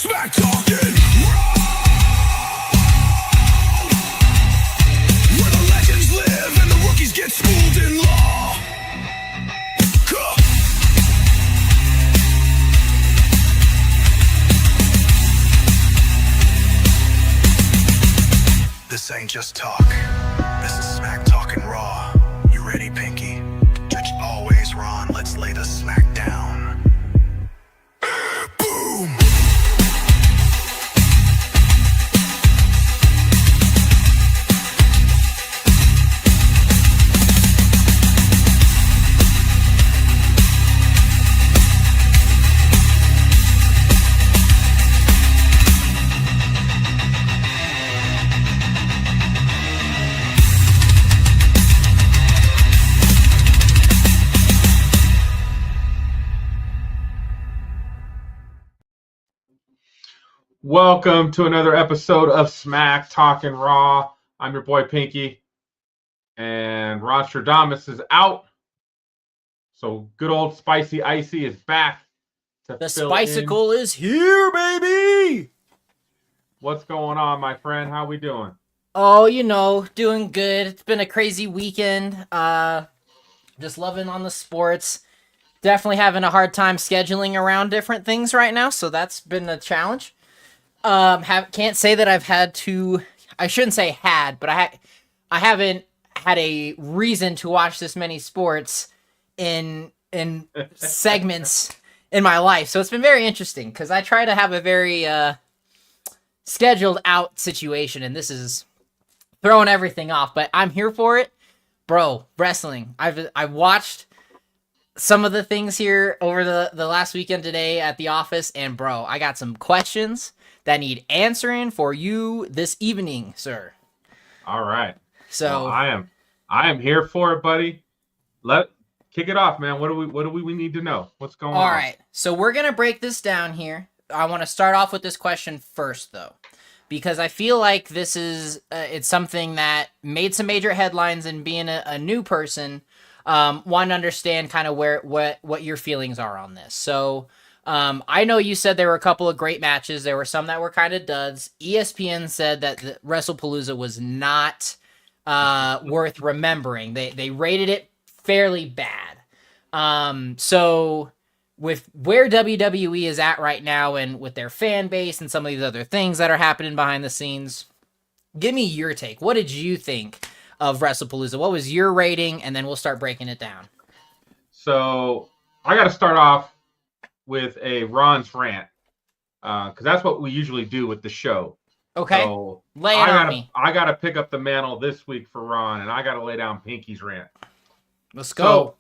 Smack talking where the legends live and the rookies get schooled in law. This ain't just talk. This is smack talking raw. You ready, Pinky? Judge always Ron. Let's lay the smack down. Boom! Welcome to another episode of Smack Talking Raw. I'm your boy Pinky, and Rostradamus is out. So good old Spicy Icy is back. The Spicicle is here, baby! What's going on, my friend? How we doing? Oh, you know, doing good. It's been a crazy weekend. Just loving on the sports. Definitely having a hard time scheduling around different things right now, so that's been a challenge. Can't say that I've had to. I shouldn't say had, but I haven't had a reason to watch this many sports in segments in my life. So it's been very interesting because I try to have a very scheduled out situation, and this is throwing everything off. But I'm here for it, bro. Wrestling. I've watched some of the things here over the last weekend today at the office, and bro, I got some questions that need answering for you this evening, sir. All right. So well, I am here for it, buddy. Kick it off, man. What do we need to know? What's going on? All right. So we're gonna break this down here. I want to start off with this question first, though, because I feel like this is it's something that made some major headlines, and being a new person, want to understand kind of what your feelings are on this. So. I know you said there were a couple of great matches. There were some that were kind of duds. ESPN said that the Wrestlepaloza was not worth remembering. They rated it fairly bad. So with where WWE is at right now and with their fan base and some of these other things that are happening behind the scenes, give me your take. What did you think of Wrestlepalooza? What was your rating? And then we'll start breaking it down. So I got to start off with a Ron's rant, because that's what we usually do with the show. Okay, so lay it on me. I gotta pick up the mantle this week for Ron, and I gotta lay down Pinky's rant. Let's go. So,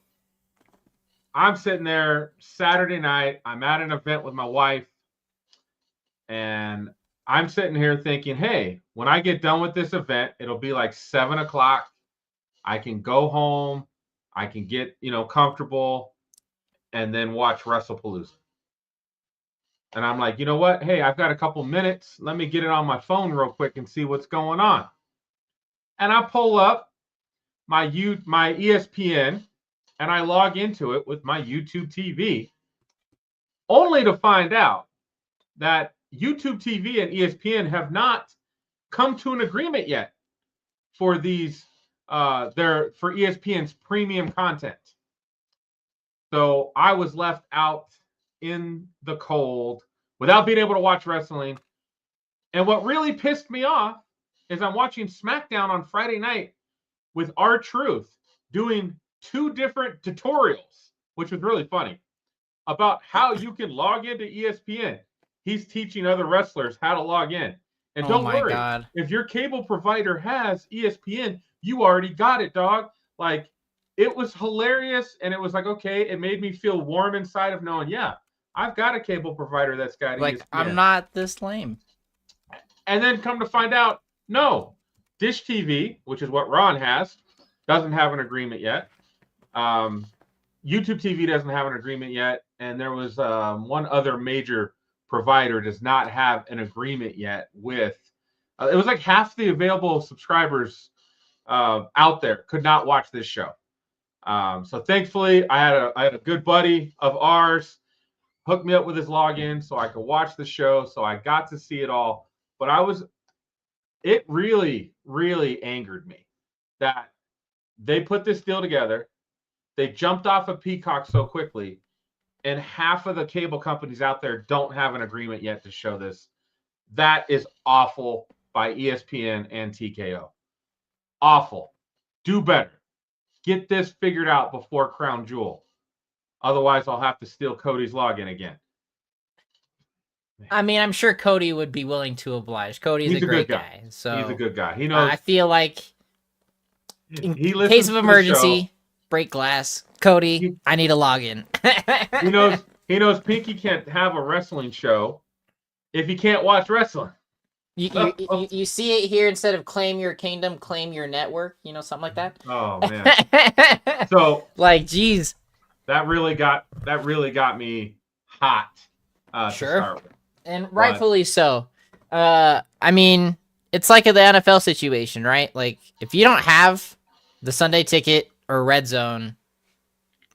I'm sitting there Saturday night. I'm at an event with my wife, and I'm sitting here thinking, hey, when I get done with this event, it'll be like 7 o'clock. I can go home. I can get, comfortable, and then watch Wrestlepalooza. And I'm like, you know what? Hey, I've got a couple minutes. Let me get it on my phone real quick and see what's going on. And I pull up my ESPN, and I log into it with my YouTube TV, only to find out that YouTube TV and ESPN have not come to an agreement yet for these for ESPN's premium content. So I was left out in the cold without being able to watch wrestling. And what really pissed me off is I'm watching SmackDown on Friday night with R-Truth doing 2 different tutorials, which was really funny, about how you can log into ESPN. He's teaching other wrestlers how to log in. And don't worry, God. If your cable provider has ESPN, you already got it, dog. Like, it was hilarious, and it was like, okay, it made me feel warm inside of knowing, yeah, I've got a cable provider that's got ESPN. I'm not this lame. And then come to find out, no, Dish TV, which is what Ron has, doesn't have an agreement yet. YouTube TV doesn't have an agreement yet, and there was one other major provider does not have an agreement yet with. It was like half the available subscribers out there could not watch this show. So thankfully, I had a good buddy of ours hooked me up with his login so I could watch the show. So I got to see it all. But it really, really angered me that they put this deal together. They jumped off of Peacock so quickly, and half of the cable companies out there don't have an agreement yet to show this. That is awful by ESPN and TKO. Awful. Do better. Get this figured out before Crown Jewel. Otherwise, I'll have to steal Cody's login again. I mean, I'm sure Cody would be willing to oblige. Cody's a great guy. So he's a good guy. He knows. I feel like in he case of emergency, show. break glass. Cody, I need a login. He knows Pinky can't have a wrestling show if he can't watch wrestling. You see it here, instead of claim your kingdom, claim your network. You know, something like that. Oh man. So like, geez, that really got me hot. Sure. To start with. And rightfully so. I mean, it's like the NFL situation, right? Like, if you don't have the Sunday Ticket or Red Zone,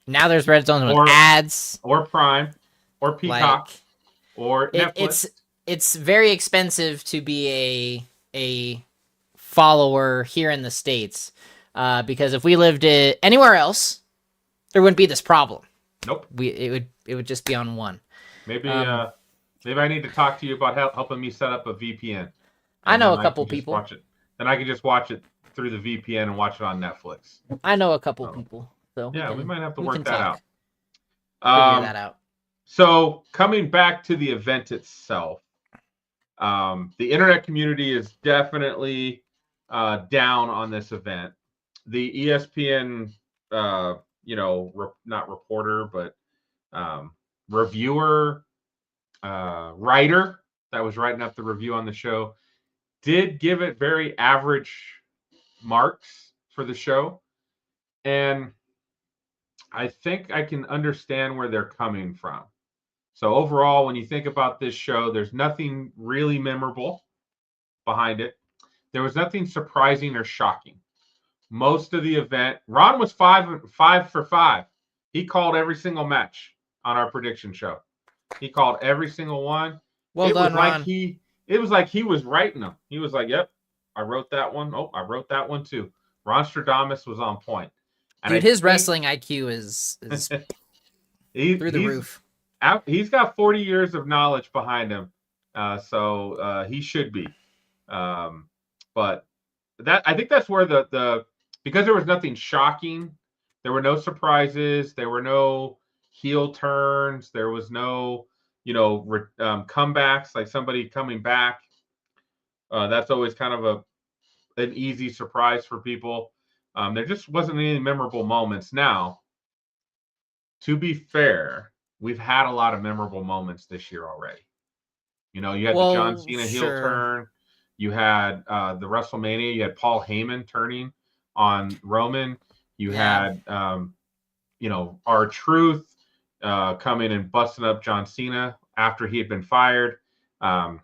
now there's Red Zone with ads, or Prime, or Peacock, or Netflix. It's very expensive to be a follower here in the States, because if we lived anywhere else, there wouldn't be this problem. Nope. It would just be on one. Maybe I need to talk to you about helping me set up a VPN. I know a couple people. Watch it. Then I can just watch it through the VPN and watch it on Netflix. I know a couple people. So yeah, we might have to work that out. Figure that out. So coming back to the event itself, the internet community is definitely down on this event. The ESPN, not reporter, but reviewer, writer that was writing up the review on the show did give it very average marks for the show. And I think I can understand where they're coming from. So overall, when you think about this show, there's nothing really memorable behind it. There was nothing surprising or shocking. Most of the event, Ron was 5 for 5. He called every single match on our prediction show. He called every single one. Well done, Ron. It was like he was writing them. He was like, "Yep, I wrote that one. Oh, I wrote that one too." Ron Stradamus was on point. And dude, his wrestling IQ is through the roof. He's got 40 years of knowledge behind him, so he should be. But I think that's where because there was nothing shocking, there were no surprises, there were no heel turns, there was no comebacks, like somebody coming back. That's always kind of an easy surprise for people. There just wasn't any memorable moments. Now, to be fair, we've had a lot of memorable moments this year already. You had the John Cena heel turn. You had the WrestleMania. You had Paul Heyman turning on Roman. You had, R-Truth coming and busting up John Cena after he had been fired. And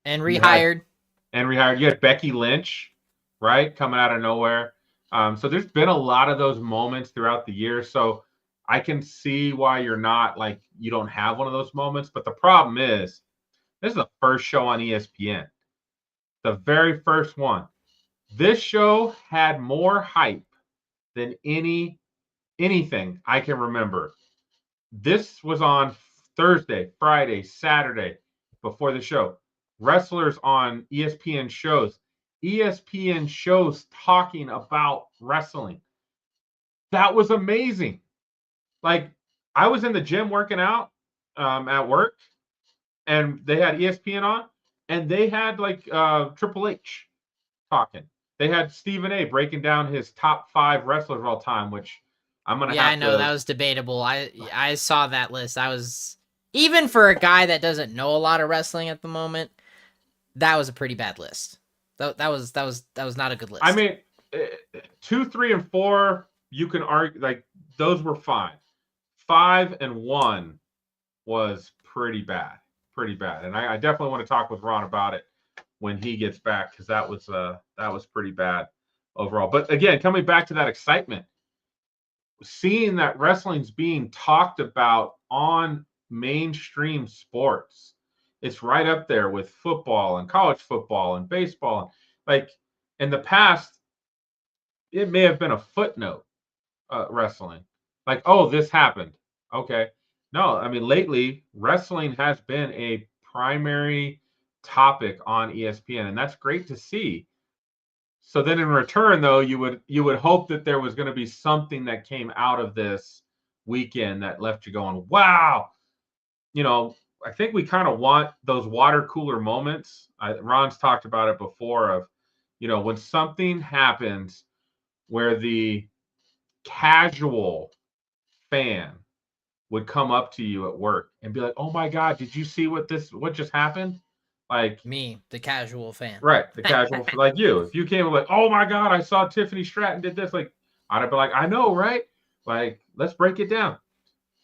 rehired. You had Becky Lynch, right, coming out of nowhere. So there's been a lot of those moments throughout the year. So I can see why you don't have one of those moments. But the problem is, this is the first show on ESPN. The very first one. This show had more hype than anything I can remember. This was on Thursday, Friday, Saturday before the show. Wrestlers on ESPN shows. ESPN shows talking about wrestling. That was amazing. Like, I was in the gym working out at work, and they had ESPN on, and they had Triple H talking. They had Stephen A. breaking down his top 5 wrestlers of all time, which I'm gonna. Yeah, I know that was debatable. I saw that list. I was, even for a guy that doesn't know a lot of wrestling at the moment, that was a pretty bad list. That was not a good list. I mean, 2, 3, and 4, you can argue those were fine. 5 and 1 was pretty bad. And I definitely want to talk with Ron about it when he gets back, because that was pretty bad overall. But again, coming back to that excitement, seeing that wrestling's being talked about on mainstream sports. It's right up there with football and college football and baseball. Like in the past, it may have been a footnote, wrestling. Like, oh, this happened. Okay. No, I mean, lately, wrestling has been a primary topic on ESPN, and that's great to see. So then in return, though, you would hope that there was going to be something that came out of this weekend that left you going, wow. You know, I think we kind of want those water cooler moments. Ron's talked about it before of, when something happens where the casual fan would come up to you at work and be like, "Oh my God, did you see what just happened?" Like, Me, the casual fan. right, the casual, like you. If you came and like, "Oh my God, I saw Tiffany Stratton did this," like, I'd be like, "I know, right?" Like, let's break it down.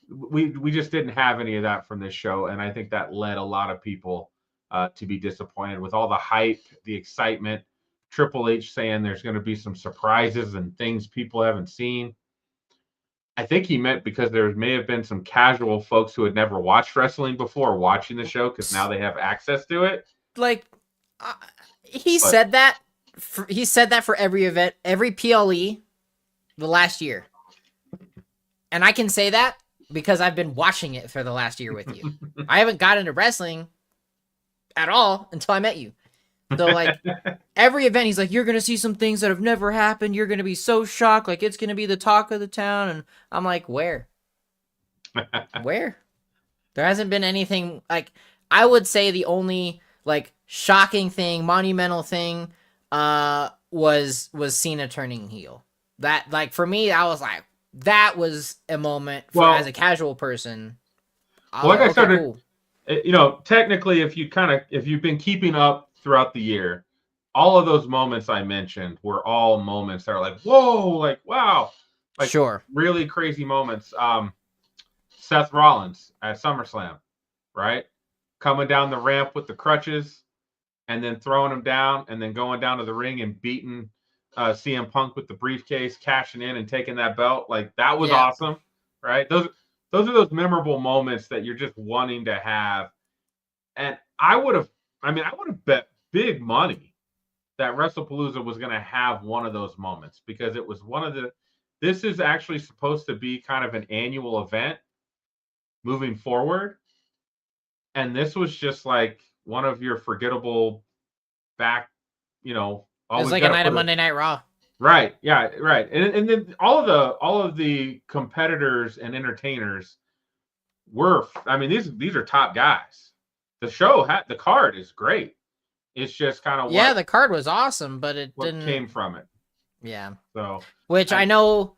We just didn't have any of that from this show, and I think that led a lot of people to be disappointed with all the hype, the excitement. Triple H saying there's going to be some surprises and things people haven't seen. I think he meant because there may have been some casual folks who had never watched wrestling before watching the show because now they have access to it. Like, he said that. He said that for every event, every PLE, the last year, and I can say that because I've been watching it for the last year with you. I haven't got into wrestling at all until I met you. So, like, every event, he's like, you're going to see some things that have never happened. You're going to be so shocked. Like, it's going to be the talk of the town. And I'm like, where? Where? There hasn't been anything. Like, I would say the only, like, shocking thing, monumental thing was Cena turning heel. That, like, for me, I was like, that was a moment as a casual person. Like I started, cool. Technically, if you've been keeping up throughout the year, all of those moments I mentioned were all moments that are like, whoa, like, wow, like, sure, really crazy moments. Seth Rollins at SummerSlam, right? Coming down the ramp with the crutches and then throwing him down and then going down to the ring and beating CM Punk with the briefcase, cashing in and taking that belt. Like, that was awesome, right? Those are those memorable moments that you're just wanting to have. And I would have bet big money that Wrestlepalooza was going to have one of those moments because it was this is actually supposed to be kind of an annual event moving forward. And this was just like one of your forgettable back, it was like a night of Monday Night Raw. Right. Yeah. Right. And then all of the competitors and entertainers were, these are top guys. The card is great. It's just kind of the card was awesome, but it didn't came from it. Yeah. So, which I know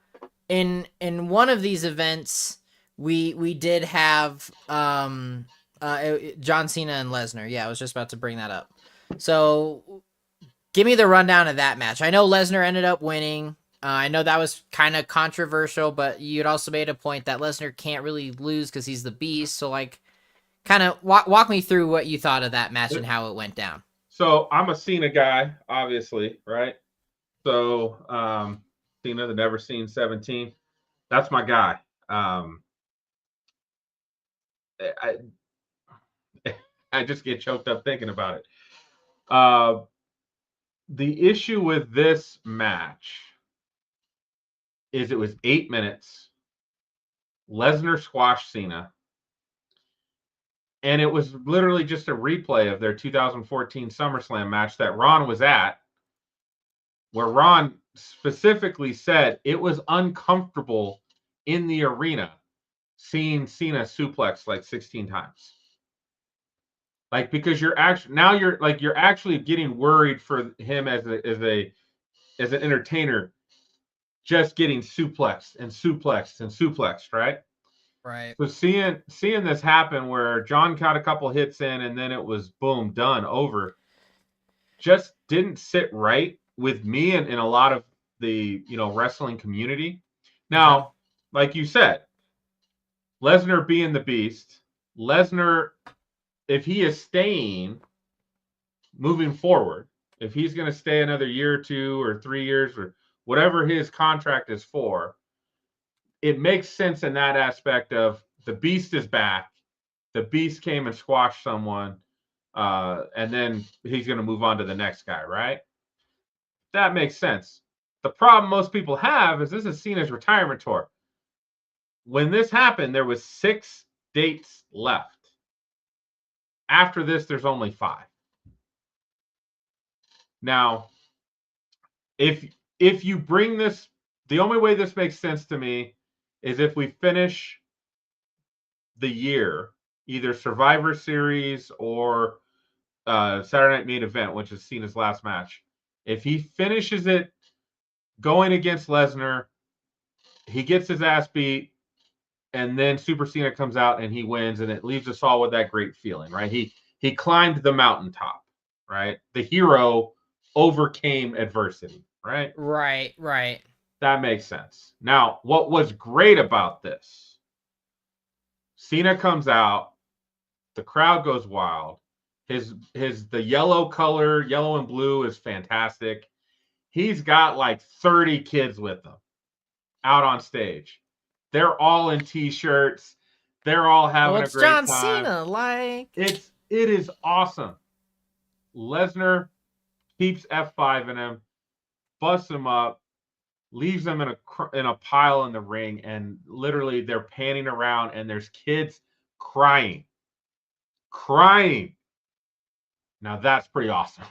in one of these events we did have John Cena and Lesnar. Yeah, I was just about to bring that up. So, give me the rundown of that match. I know Lesnar ended up winning. I know that was kind of controversial, but you'd also made a point that Lesnar can't really lose because he's the beast. So, like, kind of walk me through what you thought of that match and how it went down. So I'm a Cena guy, obviously, right? So Cena, the Never Seen 17, that's my guy. I just get choked up thinking about it. The issue with this match is it was 8 minutes. Lesnar squashed Cena. And it was literally just a replay of their 2014 SummerSlam match that Ron was at, where Ron specifically said it was uncomfortable in the arena seeing Cena suplex like 16 times. Like, because you're actually getting worried for him as an entertainer, just getting suplexed and suplexed and suplexed, right? Right. So seeing this happen where John got a couple hits in and then it was boom, done, over, just didn't sit right with me and a lot of the wrestling community. Now, like you said, Lesnar being the beast, Lesnar, if he is staying moving forward, if he's going to stay another year or 2 or 3 years or whatever his contract is for, it makes sense in that aspect of the beast is back the Beast came and squashed someone, and then he's going to move on to the next guy, right? That makes sense. The problem most people have is this is Cena's retirement tour. When this happened, there was 6 dates left. After this, there's only 5. Now, if you bring this, the only way this makes sense to me is if we finish the year, either Survivor Series or Saturday Night Main Event, which is Cena's last match. If he finishes it going against Lesnar, he gets his ass beat, and then Super Cena comes out and he wins, and it leaves us all with that great feeling, right? He climbed the mountaintop, right? The hero overcame adversity, right? Right. That makes sense. Now, what was great about this? Cena comes out, the crowd goes wild. The yellow color, yellow and blue is fantastic. He's got like 30 kids with him out on stage. They're all in t-shirts. They're all having a great John time. Cena, like it is awesome. Lesnar keeps F5 in him, busts him up, leaves him in a pile in the ring, and literally they're panning around and there's kids crying. Now that's pretty awesome.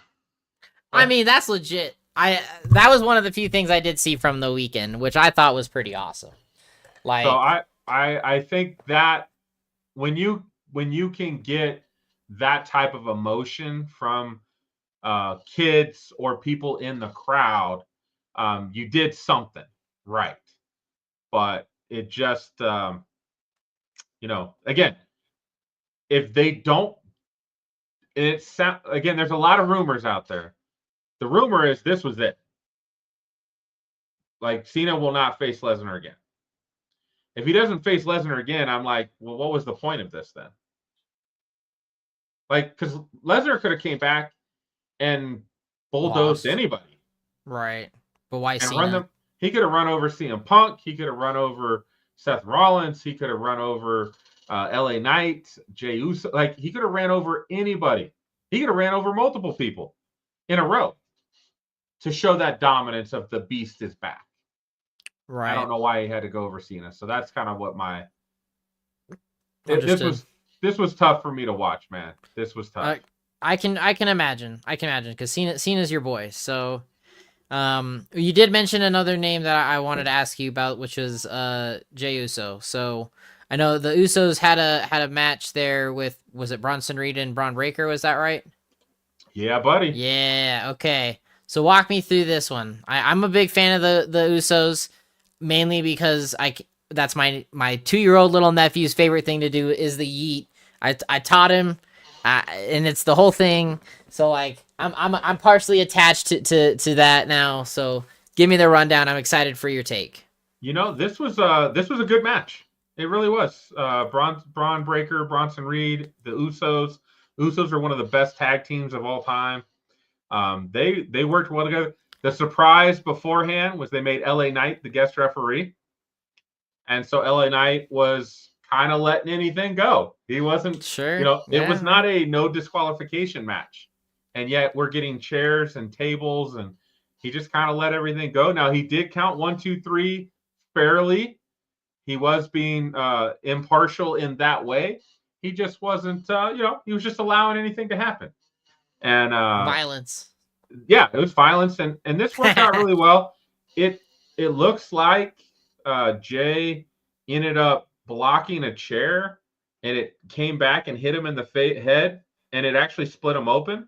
I mean, that's legit. That was one of the few things I did see from the weekend, which I thought was pretty awesome. Like, so I think that when you can get that type of emotion from kids or people in the crowd, you did something right. But it just again, if they don't, again, there's a lot of rumors out there. The rumor is this was it. Like, Cena will not face Lesnar again. If he doesn't face Lesnar again, I'm like, well, what was the point of this then? Like, because Lesnar could have came back and bulldozed anybody. Right. But why and Cena? Run them. He could have run over CM Punk. He could have run over Seth Rollins. He could have run over LA Knight, Jey Uso. Like, he could have ran over anybody. He could have ran over multiple people in a row to show that dominance of the Beast is back. Right. I don't know why he had to go over Cena. So that's kind of what this was tough for me to watch, man. This was tough. I can imagine. Because Cena's your boy. So you did mention another name that I wanted to ask you about, which was Jey Uso. So I know the Usos had a match there with, was it Bronson Reed and Braun Breaker? Was that right? Yeah, buddy. Yeah. Okay. So walk me through this one. I'm a big fan of the Usos, mainly because that's my 2-year-old little nephew's favorite thing to do is the yeet. I taught him, and it's the whole thing. So like I'm partially attached to that now. So give me the rundown. I'm excited for your take. This was a good match. It really was. Braun Breaker, Bronson Reed, the Usos. Usos are one of the best tag teams of all time. They worked well together. The surprise beforehand was they made LA Knight the guest referee. And so LA Knight was kind of letting anything go. He wasn't sure. It was not a no disqualification match. And yet we're getting chairs and tables, and he just kind of let everything go. Now, he did count 1, 2, 3 fairly. He was being impartial in that way. He just wasn't, he was just allowing anything to happen. And violence. Yeah, it was violence, and this worked out really well. It looks like Jay ended up blocking a chair, and it came back and hit him in the head, and it actually split him open.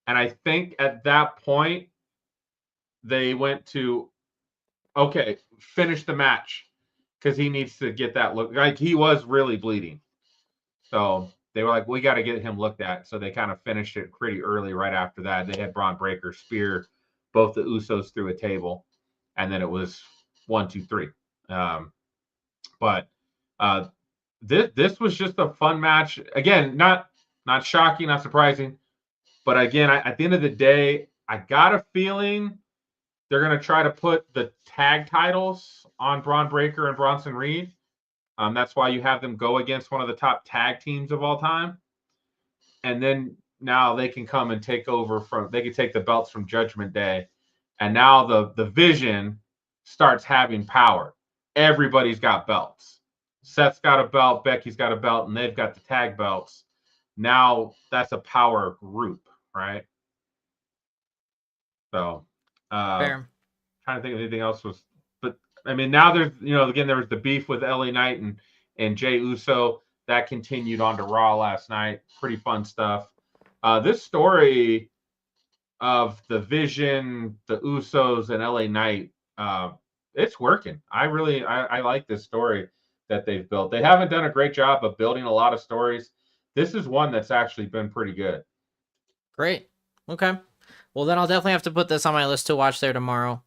And I think at that point they went to, okay, finish the match, because he needs to get that look. Like, he was really bleeding, so they were like, we got to get him looked at. So they kind of finished it pretty early right after that. They had Braun Breaker spear both the Usos through a table, and then it was 1, 2, 3. But this was just a fun match. Again, not shocking, not surprising. But again, at the end of the day, I got a feeling they're going to try to put the tag titles on Braun Breaker and Bronson Reed. That's why you have them go against one of the top tag teams of all time. And then now they can come and take over they can take the belts from Judgment Day. And now the Vision starts having power. Everybody's got belts. Seth's got a belt, Becky's got a belt, and they've got the tag belts. Now that's a power group, right? So, Fair. trying to think of anything else but I mean, now there's, again, there was the beef with LA Knight and Jey Uso that continued on to Raw last night. Pretty fun stuff. This story of the Vision, the Usos, and LA Knight, it's working. I like this story that they've built. They haven't done a great job of building a lot of stories. This is one that's actually been pretty good. Great. Okay. Well, then I'll definitely have to put this on my list to watch there tomorrow.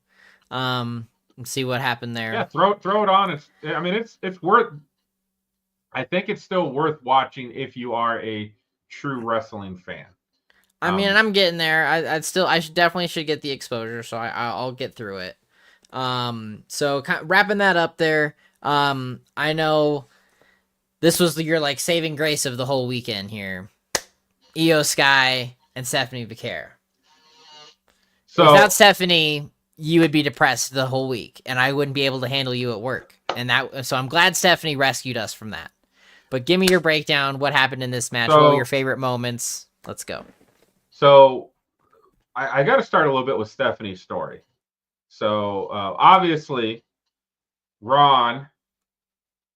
And see what happened there. Yeah, throw it on. It's worth. I think it's still worth watching if you are a true wrestling fan. I mean, I'm getting there. I definitely should get the exposure, so I'll get through it. So wrapping that up there. I know this was your like saving grace of the whole weekend here. Io Sky and Stephanie Becerra. So without Stephanie, you would be depressed the whole week, and I wouldn't be able to handle you at work. So I'm glad Stephanie rescued us from that. But give me your breakdown. What happened in this match? What were your favorite moments? Let's go. So I got to start a little bit with Stephanie's story. So obviously, Ron,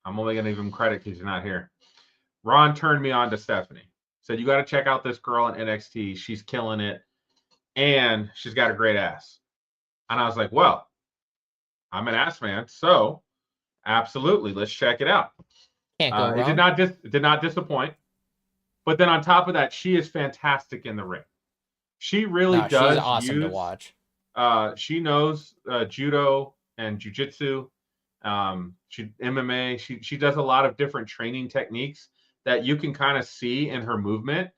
I'm only going to give him credit because he's not here. Ron turned me on to Stephanie. Said, you got to check out this girl in NXT. She's killing it. And she's got a great ass. And I was like, well, I'm an ass man. So absolutely, let's check it out. Can't go wrong. It did not disappoint. But then on top of that, she is fantastic in the ring. She really does. She's awesome to watch. She knows judo and jiu-jitsu. She MMA. She does a lot of different training techniques that you can kind of see in her movement.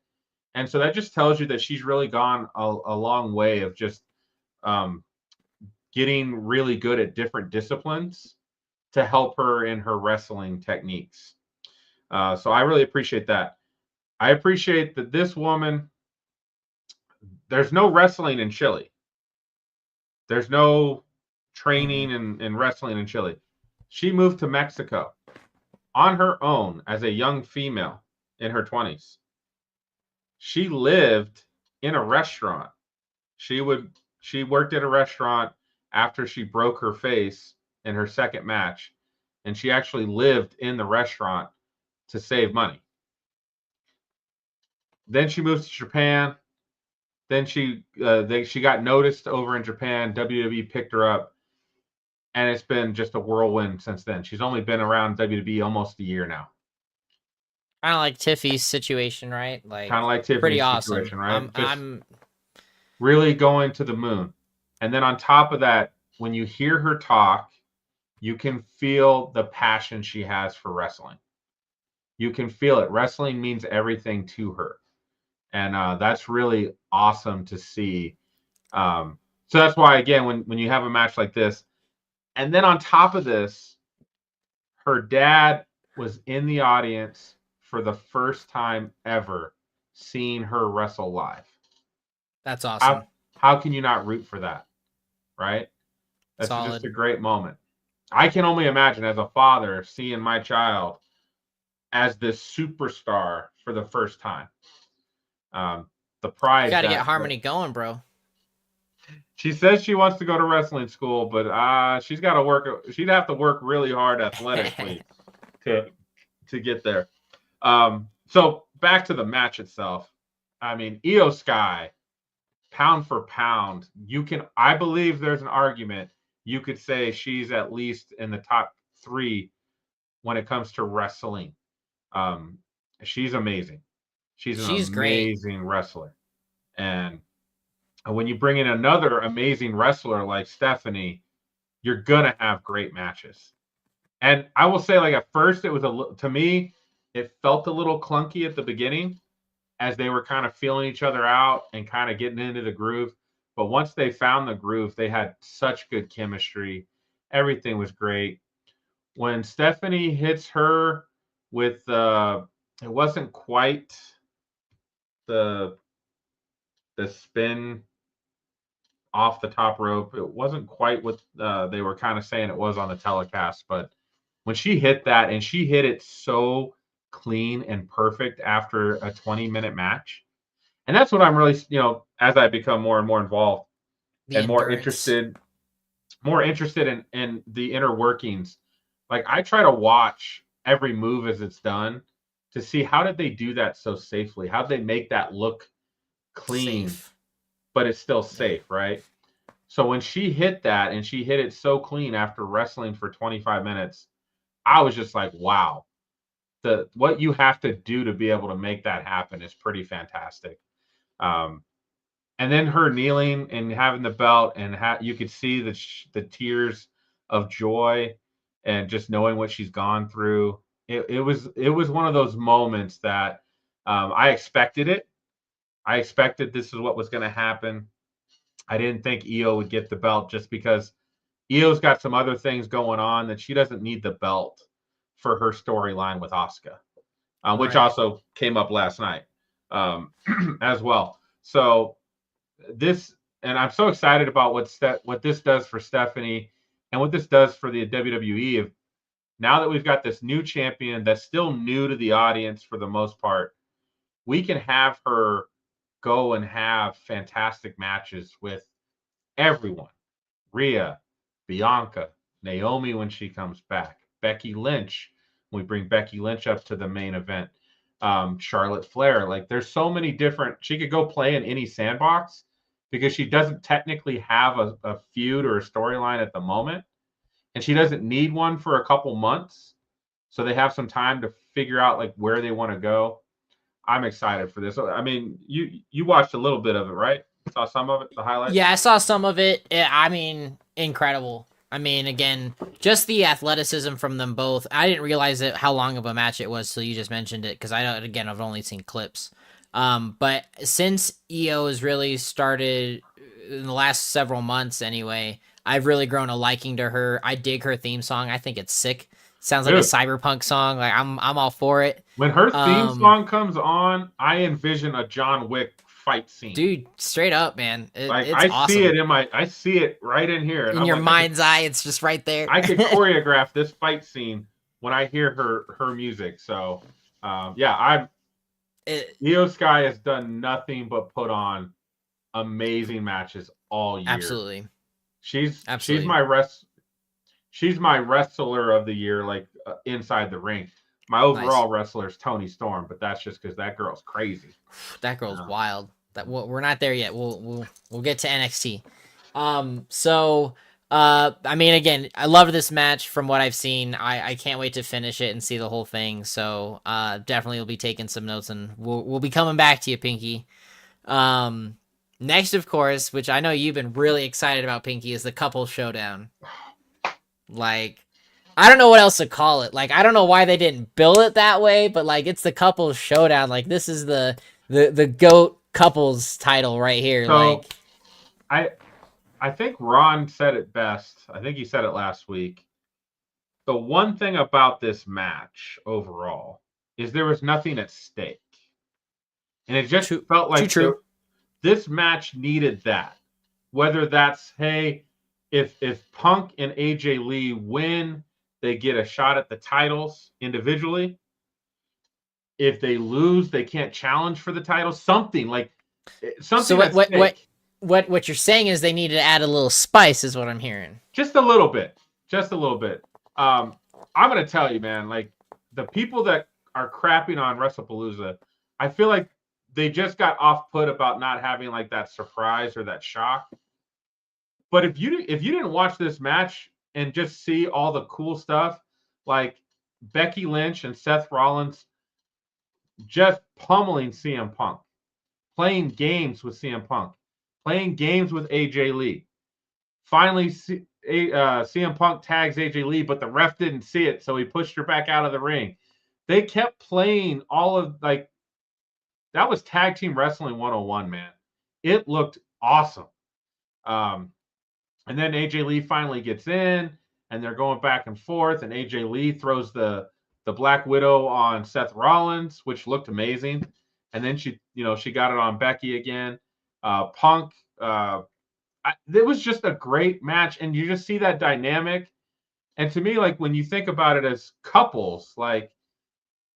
And so that just tells you that she's really gone a long way of just getting really good at different disciplines to help her in her wrestling techniques. So I really appreciate that. I appreciate that this woman, there's no wrestling in Chile. There's no training and wrestling in Chile. She moved to Mexico on her own as a young female in her 20s. She lived in a restaurant. She worked at a restaurant after she broke her face in her second match, and she actually lived in the restaurant to save money. Then she moved to Japan. Then she got noticed over in Japan. WWE picked her up, and it's been just a whirlwind since then. She's only been around WWE almost a year now. Kind of like Tiffy's situation, right? Kind of like Tiffy's pretty situation, awesome. right? I'm really going to the moon. And then on top of that, when you hear her talk, you can feel the passion she has for wrestling. You can feel it. Wrestling means everything to her. And that's really awesome to see. So that's why, again, when you have a match like this, and then on top of this, her dad was in the audience for the first time ever seeing her wrestle live. That's awesome. How can you not root for that? Right? That's Solid. Just a great moment. I can only imagine as a father seeing my child as this superstar for the first time. The prize. You got to get Harmony going, bro. She says she wants to go to wrestling school, but she's got to work. She'd have to work really hard athletically to get there. So back to the match itself. I mean, Io Sky, pound for pound, I believe there's an argument you could say she's at least in the top 3 when it comes to wrestling. She's amazing. She's amazing wrestler. And when you bring in another amazing wrestler like Stephanie, you're going to have great matches. And I will say, like, at first it was to me, it felt a little clunky at the beginning as they were kind of feeling each other out and kind of getting into the groove. But once they found the groove, they had such good chemistry. Everything was great. when Stephanie hits her with it wasn't quite the spin off the top rope. It wasn't quite what they were kind of saying it was on the telecast, but when she hit that, and she hit it so clean and perfect after a 20-minute match. And that's what I'm really, as I become more and more involved The and endurance. more interested in the inner workings. Like, I try to watch every move as it's done to see how did they do that so safely? How did they make that look clean, Safe. but it's still safe, right? So when she hit that, and she hit it so clean after wrestling for 25 minutes, I was just like, wow. What you have to do to be able to make that happen is pretty fantastic. And then her kneeling and having the belt, and you could see the tears of joy, and just knowing what she's gone through. It was one of those moments that I expected it. I expected this is what was going to happen. I didn't think Io would get the belt, just because Io's got some other things going on that she doesn't need the belt for her storyline with Asuka, which Right. also came up last night as well. So and I'm so excited about what this does for Stephanie, and what this does for the WWE. Now that we've got this new champion that's still new to the audience for the most part, we can have her go and have fantastic matches with everyone. Rhea, Bianca, Naomi when she comes back, Becky Lynch. We bring Becky Lynch up to the main event. Charlotte Flair. Like, there's so many different. She could go play in any sandbox, because she doesn't technically have a feud or a storyline at the moment, and she doesn't need one for a couple months. So they have some time to figure out like where they want to go. I'm excited for this. I mean, you watched a little bit of it, right? Saw some of it, the highlights. Yeah, I saw some of it. I mean, incredible. I mean, again, just the athleticism from them both. I didn't realize how long of a match it was till you just mentioned it, because I've only seen clips. But since Io has really started in the last several months, anyway, I've really grown a liking to her. I dig her theme song. I think it's sick. Sounds like a Dude, cyberpunk song. Like, I'm all for it. when her theme Um, song comes on, I envision a John Wick fight scene. Dude, straight up, man, Like, it's I awesome. see it right in here, and In I'm your like, mind's eye, it's just right there. I could choreograph this fight scene when I hear her music. So, yeah, Io Sky has done nothing but put on amazing matches all year. Absolutely. She's Absolutely. my wrestler of the year, like inside the ring. My overall wrestler is Toni Storm, but that's just because that girl's crazy. That girl's wild. We're not there yet. We'll get to NXT. So I mean, again, I love this match from what I've seen. I can't wait to finish it and see the whole thing. So definitely will be taking some notes, and we'll be coming back to you, Pinky. Next, of course, which I know you've been really excited about, Pinky, is the couple showdown. Like, I don't know what else to call it. Like, I don't know why they didn't bill it that way, but like, it's the couples showdown. Like, this is the GOAT couples title right here. So, like, I think Ron said it best. I think he said it last week. The one thing about this match overall is there was nothing at stake. And it just felt like this match needed that. Whether that's, hey, if Punk and AJ Lee win, they get a shot at the titles individually. If they lose, they can't challenge for the title. Something like something. So what you're saying is they need to add a little spice, is what I'm hearing. Just a little bit. Just a little bit. I'm gonna tell you, man. Like, the people that are crapping on Wrestlepalooza, I feel like they just got off-put about not having like that surprise or that shock. But if you didn't watch this match and just see all the cool stuff, like Becky Lynch and Seth Rollins just pummeling CM Punk, playing games with CM Punk, playing games with AJ Lee. Finally, CM Punk tags AJ Lee, but the ref didn't see it, so he pushed her back out of the ring. They kept playing all of, like, that was Tag Team Wrestling 101, man. It looked awesome. And then AJ Lee finally gets in, and they're going back and forth, and AJ Lee throws the Black Widow on Seth Rollins, which looked amazing. And then she got it on Becky again. Punk, it was just a great match, and you just see that dynamic. And to me, like, when you think about it as couples, like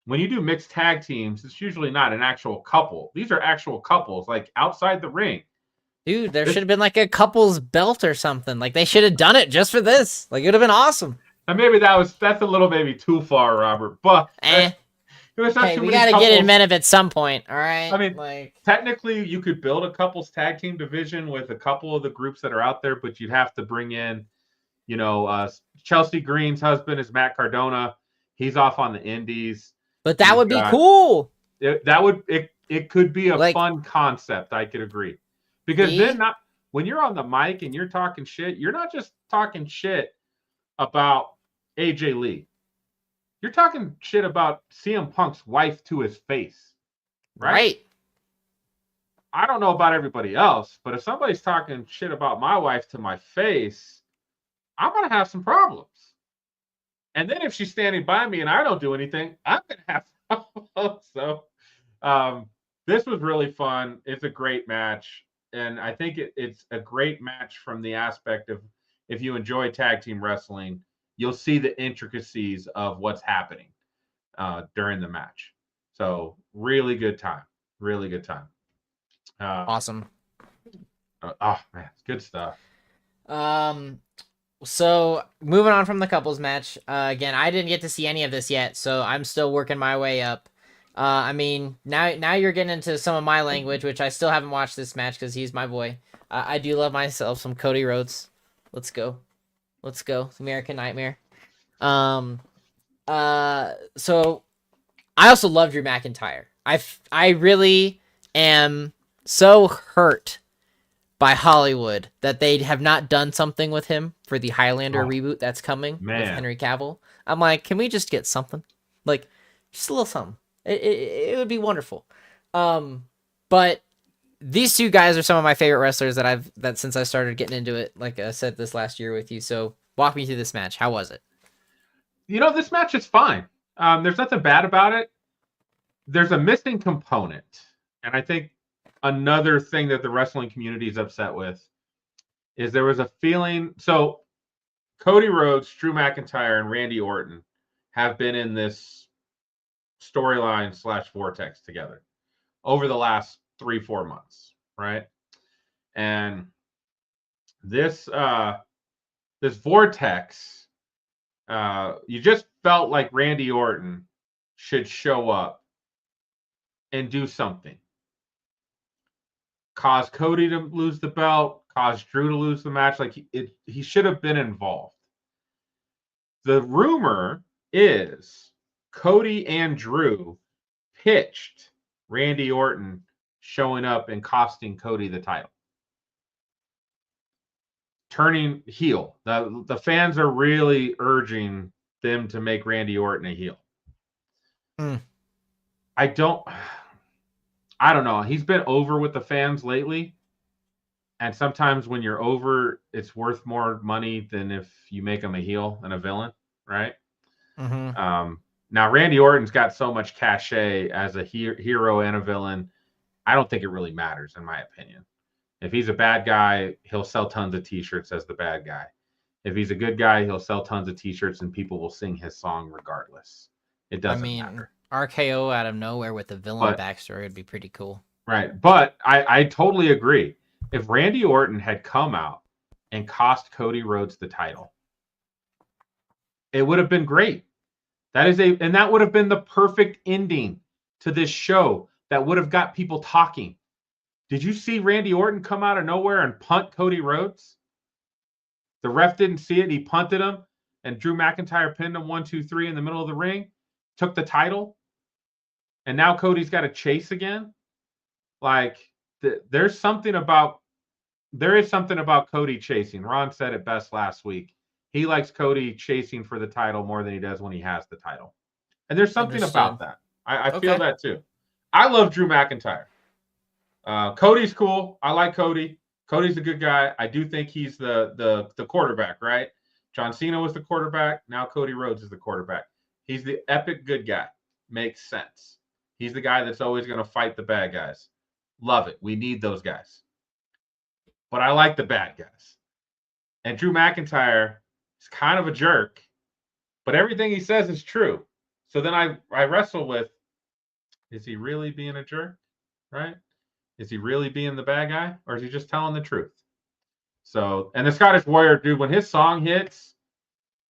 when you do mixed tag teams, it's usually not an actual couple. These are actual couples, like outside the ring. Dude, there should have been like a couple's belt or something. Like they should have done it just for this. Like it would have been awesome. And maybe that's a little maybe too far, Robert. But Hey, we gotta get it invented at some point. All right. I mean, like technically, you could build a couples tag team division with a couple of the groups that are out there, but you'd have to bring in, Chelsea Green's husband is Matt Cardona. He's off on the Indies. But that would be cool. It could be a fun concept. I could agree, because then when you're on the mic and you're talking shit, you're not just talking shit about AJ Lee. You're talking shit about CM Punk's wife to his face, right? I don't know about everybody else, but if somebody's talking shit about my wife to my face, I'm going to have some problems. And then if she's standing by me and I don't do anything, I'm going to have problems. So this was really fun. It's a great match. And I think it's a great match from the aspect of, if you enjoy tag team wrestling, you'll see the intricacies of what's happening during the match. So really good time. Really good time. Awesome. Oh man, it's good stuff. So moving on from the couples match, again, I didn't get to see any of this yet, so I'm still working my way up. I mean, now you're getting into some of my language, which I still haven't watched this match because he's my boy. I do love myself some Cody Rhodes. Let's go. American Nightmare. So I also love Drew McIntyre. I really am so hurt by Hollywood that they have not done something with him for the Highlander reboot that's coming with Henry Cavill. I'm like, can we just get something? Like, just a little something. It would be wonderful. But these two guys are some of my favorite wrestlers that since I started getting into it, like I said this last year with you. So walk me through this match. How was it? This match is fine. There's nothing bad about it. There's a missing component. And I think another thing that the wrestling community is upset with is there was a feeling. So Cody Rhodes, Drew McIntyre, and Randy Orton have been in this storyline / vortex together over the last 3-4 months, right? And this vortex, you just felt like Randy Orton should show up and do something. Cause Cody to lose the belt, cause Drew to lose the match. Like he should have been involved. The rumor is Cody and Drew pitched Randy Orton showing up and costing Cody the title. Turning heel. The fans are really urging them to make Randy Orton a heel. I don't know. He's been over with the fans lately. And sometimes when you're over, it's worth more money than if you make him a heel and a villain, right? Mm-hmm. Now, Randy Orton's got so much cachet as a hero and a villain. I don't think it really matters, in my opinion. If he's a bad guy, he'll sell tons of T-shirts as the bad guy. If he's a good guy, he'll sell tons of T-shirts and people will sing his song regardless. It doesn't matter. RKO out of nowhere with a villain backstory would be pretty cool. Right. But I totally agree. If Randy Orton had come out and cost Cody Rhodes the title, it would have been great. And that would have been the perfect ending to this show that would have got people talking. Did you see Randy Orton come out of nowhere and punt Cody Rhodes? The ref didn't see it. He punted him, and Drew McIntyre pinned him 1, 2, 3 in the middle of the ring, took the title, and now Cody's got to chase again. Like, there is something about Cody chasing. Ron said it best last week. He likes Cody chasing for the title more than he does when he has the title. And there's something about that. I feel that too. I love Drew McIntyre. Cody's cool. I like Cody. Cody's a good guy. I do think he's the quarterback, right? John Cena was the quarterback. Now Cody Rhodes is the quarterback. He's the epic good guy. Makes sense. He's the guy that's always going to fight the bad guys. Love it. We need those guys. But I like the bad guys. And Drew McIntyre is kind of a jerk, but everything he says is true. So then I wrestle with, is he really being a jerk? Right? Is he really being the bad guy? Or is he just telling the truth? So, and the Scottish Warrior, dude, when his song hits,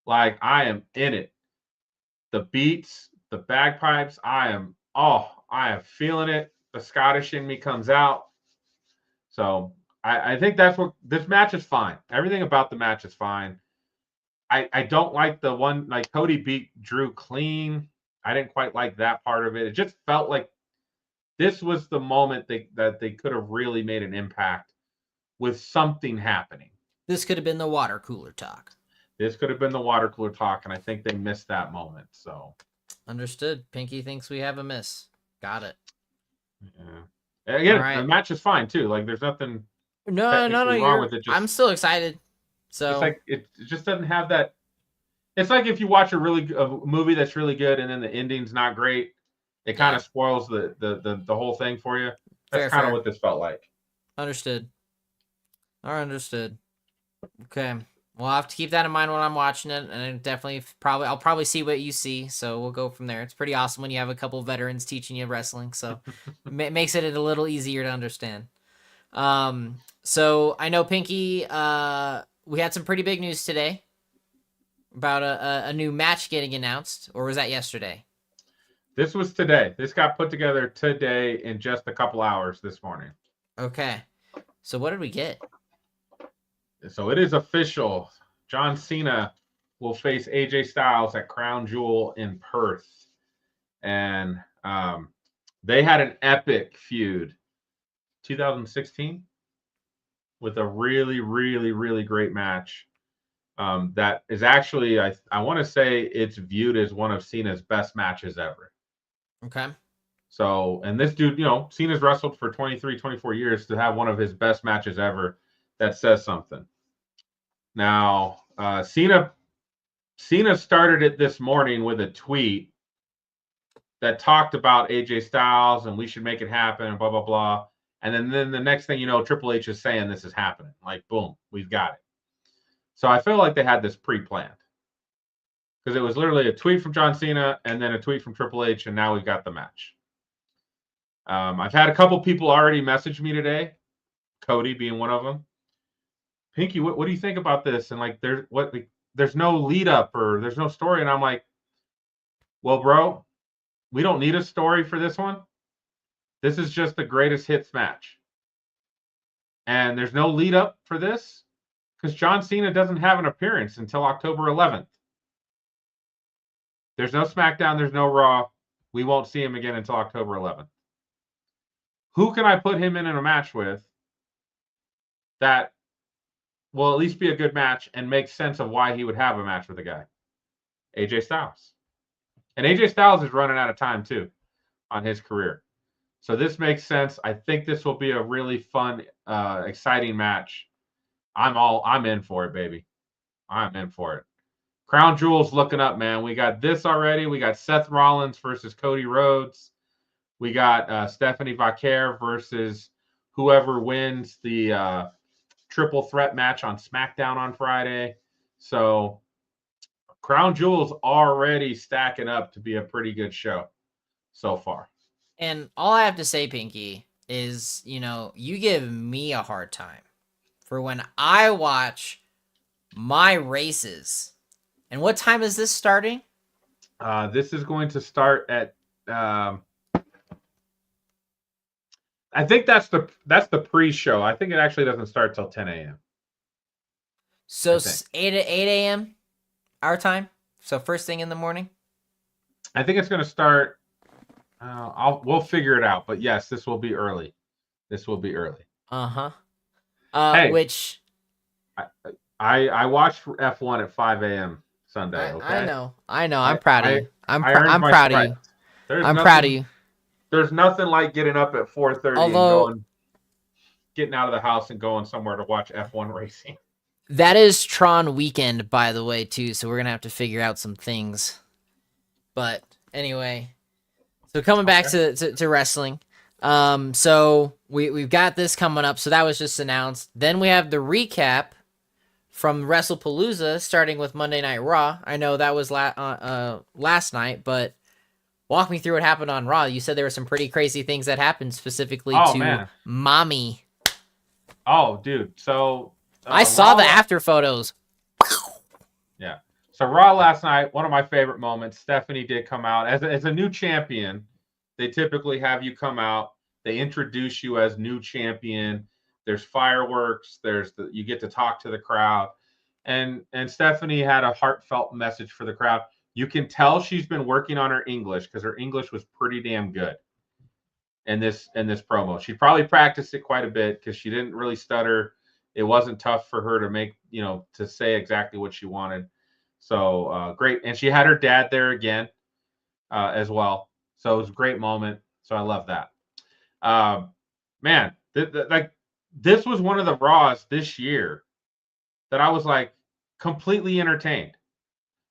like, I am in it. The beats, the bagpipes, I am feeling it. The Scottish in me comes out. So I think that's what this match is fine. Everything about the match is fine. I don't like the one, like Cody beat Drew clean. I didn't quite like that part of it. It just felt like this was the moment that they could have really made an impact with something happening. This could have been the water cooler talk. This could have been the water cooler talk, and I think they missed that moment. So understood. Pinky thinks we have a miss. Got it. Yeah. Again, right. The match is fine too. Like there's nothing no wrong with it. I'm still excited. So it's like it just doesn't have that. It's like if you watch a movie that's really good and then the ending's not great, it kind of spoils the whole thing for you. That's kind of what this felt like. Understood. Understood. Okay. Well, I'll have to keep that in mind when I'm watching it, and I'll probably see what you see, so we'll go from there. It's pretty awesome when you have a couple veterans teaching you wrestling, so it makes it a little easier to understand. So I know Pinky, we had some pretty big news today about a new match getting announced, or was that yesterday? This was today. This got put together today in just a couple hours this morning. Okay. So what did we get? So it is official. John Cena will face AJ Styles at Crown Jewel in Perth. And they had an epic feud 2016 with a really, really, really great match. That is actually, I want to say it's viewed as one of Cena's best matches ever. Okay. So, and this dude, Cena's wrestled for 23, 24 years. To have one of his best matches ever, that says something. Now, Cena started it this morning with a tweet that talked about AJ Styles and we should make it happen and blah, blah, blah. And then the next thing you know, Triple H is saying this is happening. Like, boom, we've got it. So I feel like they had this pre-planned. Because it was literally a tweet from John Cena and then a tweet from Triple H, and now we've got the match. I've had a couple people already message me today, Cody being one of them. Pinky, what do you think about this? And like, there's no lead up or there's no story. And I'm like, well, bro, we don't need a story for this one. This is just the greatest hits match. And there's no lead up for this because John Cena doesn't have an appearance until October 11th. There's no SmackDown. There's no Raw. We won't see him again until October 11th. Who can I put him in a match with that will at least be a good match and make sense of why he would have a match with a guy? AJ Styles. And AJ Styles is running out of time too on his career. So this makes sense. I think this will be a really fun, exciting match. I'm in for it, baby. I'm in for it. Crown Jewel's looking up, man. We got this already. We got Seth Rollins versus Cody Rhodes. We got Stephanie Vaquer versus whoever wins the triple threat match on SmackDown on Friday. So Crown Jewel's already stacking up to be a pretty good show so far. And all I have to say, Pinky, is, you give me a hard time for when I watch my races. And what time is this starting? This is going to start at I think that's the pre-show. I think it actually doesn't start till 10 a.m. So 8 a.m. our time. So first thing in the morning. I think it's going to start. We'll figure it out. But yes, this will be early. This will be early. Hey, which I watched F1 at 5 a.m. Sunday. Okay. I know. I'm proud of you. I'm proud of you. I'm proud of you. There's nothing like getting up at 4:30 and getting out of the house and going somewhere to watch F1 racing. That is Tron weekend, by the way, too. So we're gonna have to figure out some things. But anyway, so coming back to wrestling. So we've got this coming up. So that was just announced. Then we have the recap from Wrestlepalooza, starting with Monday Night Raw. I know that was last night, but walk me through what happened on Raw. You said there were some pretty crazy things that happened, specifically to man. Mommy. Oh, dude. So I saw the after photos. Yeah. So Raw last night, one of my favorite moments. Stephanie did come out as a new champion. They typically have you come out. They introduce you as new champion. There's fireworks. You get to talk to the crowd, and Stephanie had a heartfelt message for the crowd. You can tell she's been working on her English because her English was pretty damn good in this promo. She probably practiced it quite a bit because she didn't really stutter. It wasn't tough for her to make, to say exactly what she wanted. So great. And she had her dad there again as well. So it was a great moment. So I love that. Man, this was one of the Raws this year that I was like completely entertained.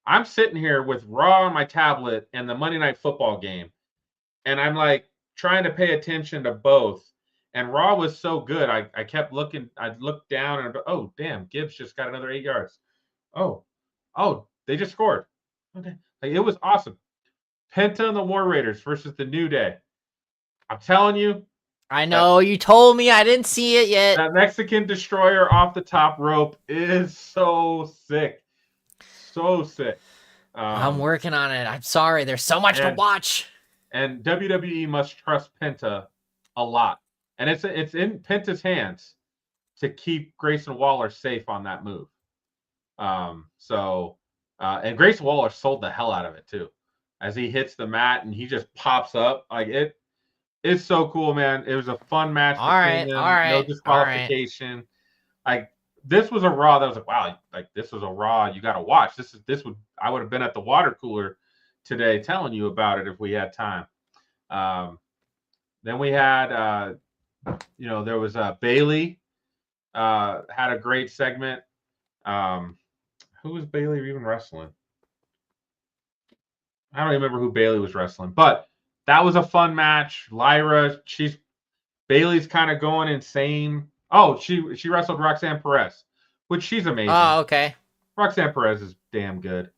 I'm sitting here with Raw on my tablet and the Monday Night Football game, and I'm like trying to pay attention to both. And Raw was so good. I kept looking. I'd look down and oh, damn, Gibbs just got another 8 yards. Oh, they just scored. Okay, it was awesome. Penta and the War Raiders versus the New Day. I'm telling you. I know, you told me. I didn't see it yet. That Mexican destroyer off the top rope is so sick. So sick. I'm working on it. I'm sorry. There's so much to watch. And WWE must trust Penta a lot. And it's in Penta's hands to keep Grayson Waller safe on that move. And Grayson Waller sold the hell out of it too. As he hits the mat and he just pops up. Like it's so cool, man. It was a fun match between them. No disqualification. Like this was a Raw that was like, wow, like this was a Raw you got to watch. I would have been at the water cooler today telling you about it if we had time. Then we had, there was Bailey had a great segment. Who was Bailey even wrestling? I don't remember who Bailey was wrestling, but that was a fun match. Lyra, Bailey's kind of going insane. Oh, she wrestled Roxanne Perez, which she's amazing. Oh, okay. Roxanne Perez is damn good.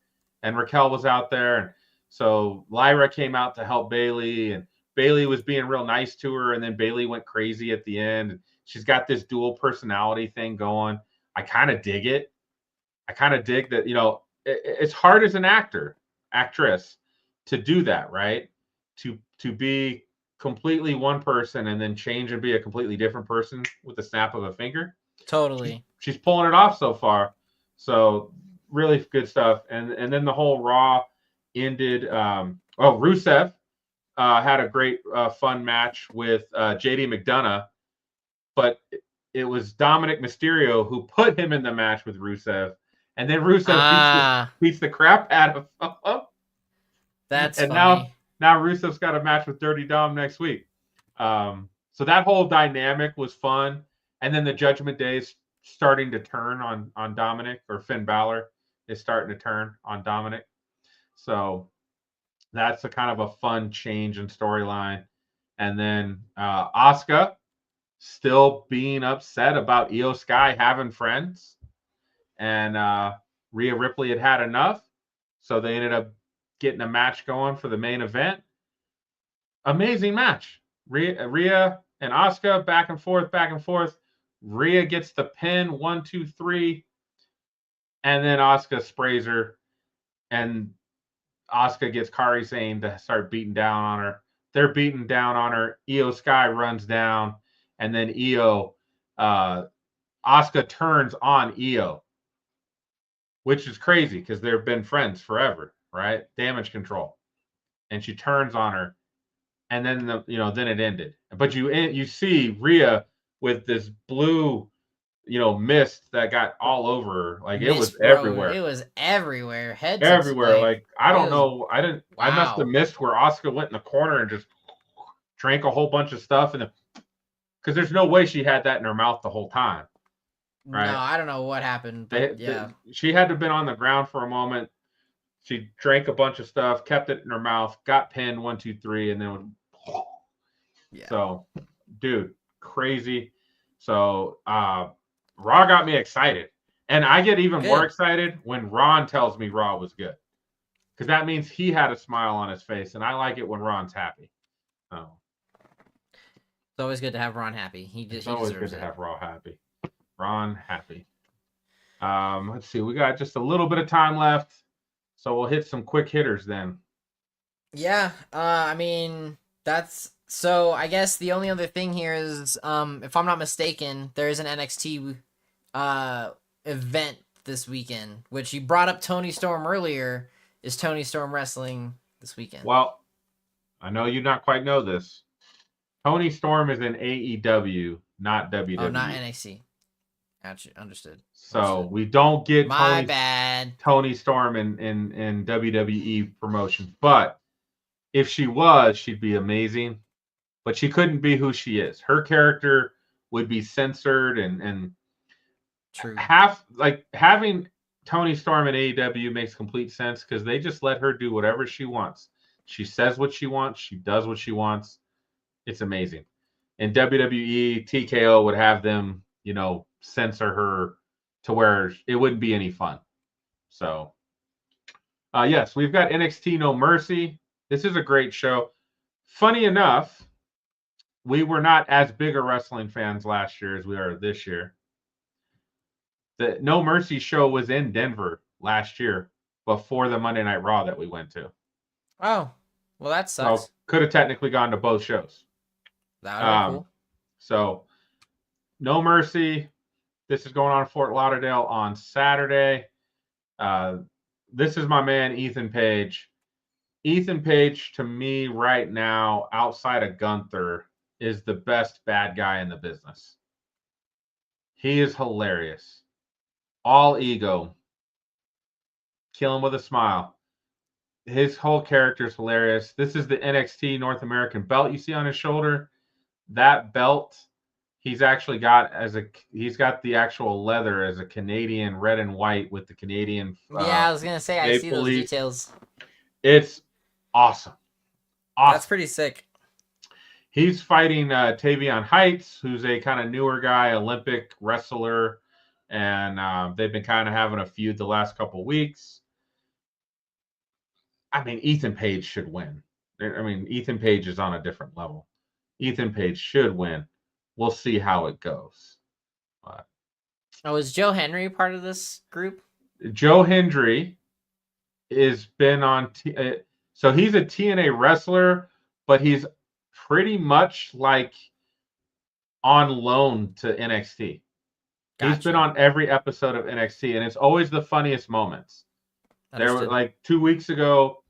And Raquel was out there. And so Lyra came out to help Bailey. And Bailey was being real nice to her. And then Bailey went crazy at the end. She's got this dual personality thing going. I kind of dig it. I kind of dig that, it's hard as an actress to do that, right? To be completely one person and then change and be a completely different person with the snap of a finger. Totally. She's pulling it off so far. So really good stuff. And then the whole Raw ended. Rusev had a great fun match with JD McDonough, but it was Dominic Mysterio who put him in the match with Rusev. And then Rusev beats the crap out of him. That's and funny. Now Rusev's got a match with Dirty Dom next week. So that whole dynamic was fun. And then the Judgment Day is starting to turn on Dominic, or Finn Balor is starting to turn on Dominic. So that's a kind of a fun change in storyline. And then Asuka still being upset about Io Sky having friends. And Rhea Ripley had enough. So they ended up getting a match going for the main event. Amazing match. Rhea and Asuka back and forth. Rhea gets the pin, 1, 2, 3. And then Asuka sprays her. And Asuka gets Kairi Sane to start beating down on her. They're beating down on her. Io Sky runs down. And then Asuka turns on Io, which is crazy because they've been friends forever, right? Damage control. And she turns on her. And then then it ended. But you see Rhea with this blue, mist that got all over her. Like it was everywhere. It was everywhere. Head everywhere. Like I don't know. I must have missed where Asuka went in the corner and just drank a whole bunch of stuff, and because there's no way she had that in her mouth the whole time. right? No, I don't know what happened, but yeah. She had to have been on the ground for a moment. She drank a bunch of stuff, kept it in her mouth, got pinned 1, 2, 3, and then Yeah. so, dude, crazy. So, Raw got me excited, and I get even more Good. excited when Ron tells me Raw was good, because that means he had a smile on his face, and I like it when Ron's happy. So, It's always good to have Ron happy. He it's always good deserves to it. have Raw happy. Ron happy. Let's see, we got just a little bit of time left, so we'll hit some quick hitters then. Yeah, I mean, that's so I guess the only other thing here is if I'm not mistaken, there is an NXT event this weekend, which you brought up Tony Storm earlier. Is Tony Storm wrestling this weekend? Well, I know you not quite know this. Tony Storm is in AEW, not WWE. Oh, not NXT. Gotcha. Understood. So we don't get My bad. Tony Storm in WWE promotions. But if she was, she'd be amazing. But she couldn't be who she is. Her character would be censored and True. Having Tony Storm in AEW makes complete sense because they just let her do whatever she wants. She says what she wants. She does what she wants. It's amazing. In WWE, TKO would have them, censor her to where it wouldn't be any fun. So, yes, we've got NXT No Mercy. This is a great show. Funny enough, we were not as big a wrestling fans last year as we are this year. The No Mercy show was in Denver last year before the Monday Night Raw that we went to. Oh, well, that sucks. So could have technically gone to both shows. That would be cool. So, No Mercy. This is going on in Fort Lauderdale on Saturday. This is my man, Ethan Page. Ethan Page, to me, right now, outside of Gunther, is the best bad guy in the business. He is hilarious. All ego. Kill him with a smile. His whole character is hilarious. This is the NXT North American belt you see on his shoulder. That belt, he's actually got he's got the actual leather as a Canadian red and white with the Canadian. Yeah, I was gonna say I see those details. It's awesome. That's pretty sick. He's fighting Tavion Heights, who's a kind of newer guy, Olympic wrestler, and they've been kind of having a feud the last couple weeks. I mean, Ethan Page should win. I mean, Ethan Page is on a different level. Ethan Page should win. We'll see how it goes. Oh, is Joe Henry part of this group? Joe Hendry has been on. So he's a TNA wrestler, but he's pretty much like on loan to NXT. Gotcha. He's been on every episode of NXT, and it's always the funniest moments. Understood. There were like 2 weeks ago,